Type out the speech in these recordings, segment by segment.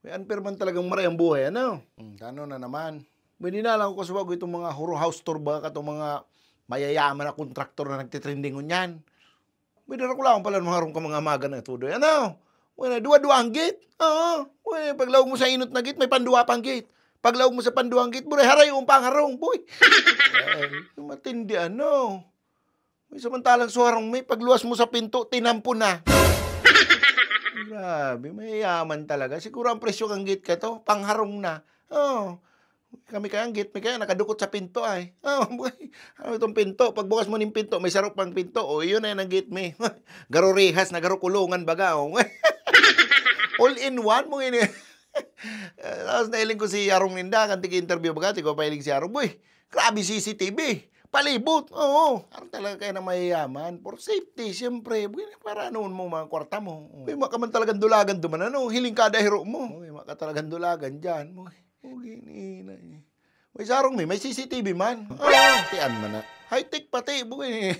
May unfair man talagang maray ang buhay, ano? Kano na naman? Hindi na lang ko kasabag itong mga huro house tour ba, itong mga mayayaman na kontraktor na nagtitrending yan. May dara ko lang pala mga harong ka mga maga na ito. Ano? Dua-dua ang gate? Oo. Paglawag mo sa inot na gate, may panduwa pang gate. Paglawag mo sa panduwang gate, buray, haray yung pangharong, boy. Matindi, ano? May samantalang suharong may, pagluwas mo sa pinto, tinampo na. Grabe, mayayaman talaga. Siguro ang presyo kang gate ka to, pangharong na. Oh, kami kaya ang gate, may kaya nakadukot sa pinto ay. Oh, boy. Ano itong pinto? Pagbukas mo ng pinto, may sarap pang pinto. Oh, yun na ang gate may. Garo rehas na garo kulungan baga. Oh. All in one mo ini. Tapos nailing ko si Arong Ninda, kanti interview baga, ko pailing si Arong. Boy, grabe CCTV. Palibot, oo. Parang talaga kayo na mayayaman. For safety, siyempre. Para noon mo mga kwarta mo. Uy, maka man talagang dulagan duman, ano? Hiling kada hero mo. Uy, maka talagang dulagan dyan. Uy, Sarong may CCTV man. Oo, tiyan man na. High-tech pati, buhay.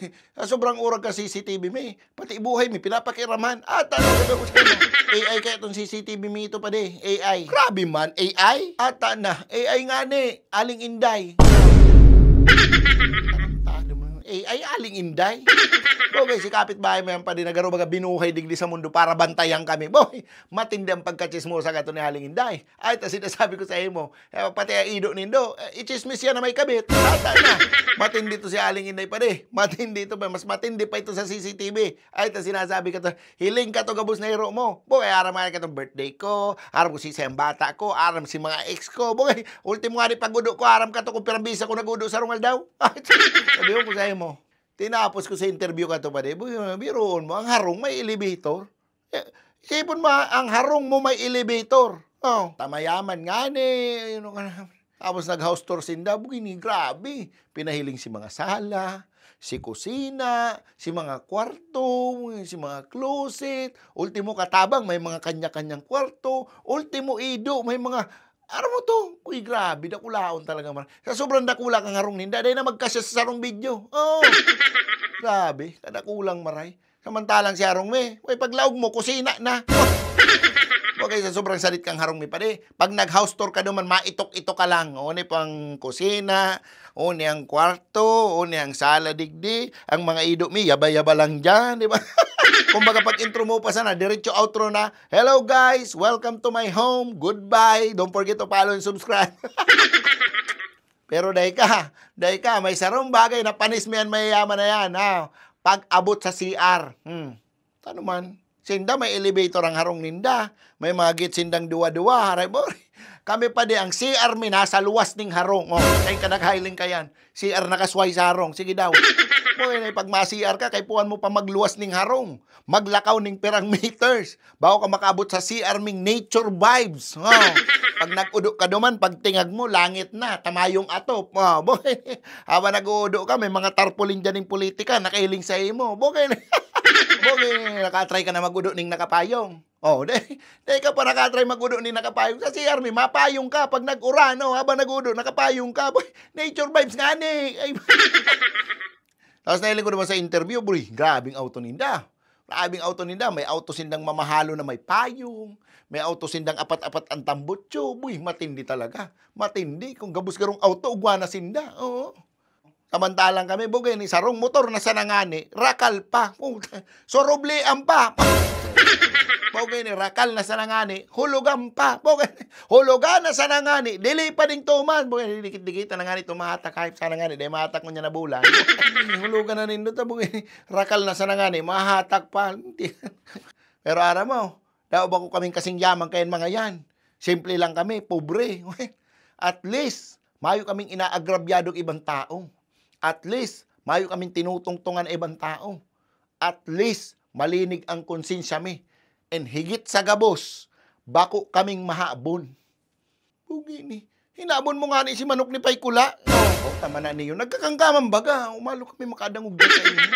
Sobrang urag ka CCTV may. Pati buhay may pinapakiraman. Talaga ko sa AI kaya itong CCTV may ito pa di. AI. Grabe man, AI? Na. AI nga ni. Aling Inday. AI, aling Inday. Okay, si kapitbahay mo yan pa din, nagaro baga binuhay digdi sa mundo para bantayan kami. Boy, matindi ang pagkachismosa ka ito ni aling Inday. Ay, tas sinasabi ko sa imo, pati ang ido nindo, ichismis yan na may kabit. Tata na. Matindi to si aling Inday pa di. Matindi to pa, mas matindi pa ito sa CCTV. Ay, tas sinasabi ka to, hiling ka to gabos na hero mo. Boy, aram nga ka itong birthday ko, aram ko si isang bata ko, aram si mga ex ko. Boy, ultimo nga di pagudo ko, aram ka to kung pirambisa ko nagudo sa rungal daw. Sabi ko sa imo. Tinapos ko sa interview ka to pa de, biroon mo, ang harong may elevator. Isipon mo, ang harong mo may elevator. Oh, tamayaman nga ni. Tapos nag-house tour sinda, bugini, grabe. Pinahiling si mga sala, si kusina, si mga kwarto, si mga closet. Ultimo katabang, may mga kanya-kanyang kwarto. Ultimo ido, may mga ano mo to? Uy, grabe, dakulaon talaga man. Sa sobrang dakula kang harong ninda, dahil na magkasya sa sarong video. Oh, grabe, kadakulang maray. Samantalang si harong me, uy, paglaog mo, kusina na. Okay, sa sobrang salit kang harong me pa di. Pag nag-house tour ka naman, maitok-itok ka lang. O, ni pang kusina, o ni ang kwarto, o ni ang sala digdi, ang mga ido me, yaba-yaba lang dyan, di ba? Kumbaga pag intro mo pa sana, diretso outro na. Hello guys, welcome to my home. Goodbye. Don't forget to follow and subscribe. Pero dahi ka, may sarong bagay na panismihan mayayaman na yan. Ha? Pag abot sa CR. Ano man? Sinda may elevator ang harong ninda. May mga gate sindang duwa-duwa. Haray mo. Kami pa di ang CR mi nasa luwas ning harong. Oh, kay kanag-hiling ka yan. CR nakasway sa harong. Sige daw. Boy, pag ma-CR ka, kay puwan mo pa magluwas ning harong. Maglakaw ning pirang meters. Bago ka makaabot sa CR ming nature vibes. Oh, pag nag-udo ka duman, pag tingag mo, langit na. Tamayong atop. Oh, boy, habang nag-uudo ka, may mga tarpaulin dyan ng politika. Nakahiling sa imo. Boy, nakatry ka na mag-udo ning nakapayong. Oh, dahil ka pa nakatry mag-udo ning nakapayong. Sa CR mi, mapayong ka. Pag nag-urano, habang nag-udo, nakapayong ka. Boy, nature vibes nga ni. Ay, tapos nailing ko naman sa interview, bro, grabing auto ninda. Grabing auto ninda. May auto sindang mamahalo na may payong. May auto sindang apat-apat ang tambutso. Boy, matindi talaga. Matindi. Kung gabos garong auto, ugwa na sinda. Oo. Samantalang kami, bugay ni sarong motor na sanangani, rakal pa. Soroblean pa. Bugay ni rakal na sanangani, hulugan pa. Bugay, hulugan na sanangani, dili pa ding tuman. Bugay, dikit-dikit na ngani tumahatak kahit sanangani, dahil mahatak mo niya na bulan. Hulugan na rin doon, bugay, rakal na sanangani, mahatak pa. Pero ara mo, daw ba ko kaming kasing yaman kayan mga yan? Simple lang kami, pobre. At least, mayo kaming inaagrabyadong ibang tao. At least, mayo kaming tinutungtungan ibang tao. At least, malinig ang konsensya mi. And higit sa gabos, bako kaming mahabon. Pugi ni. Hinabon mo nga ni si Manok ni Paykula. Oh, tama na niyo. Nagkakanggaman baga. Umalo kami makadangog sa inyo.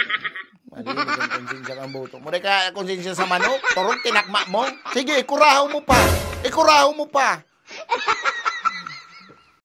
Malinig ang konsensya kang boto. Mura ka konsensya sa manok. Torong tinakma mo. Sige, ikurahaw mo pa. Ikurahaw mo pa.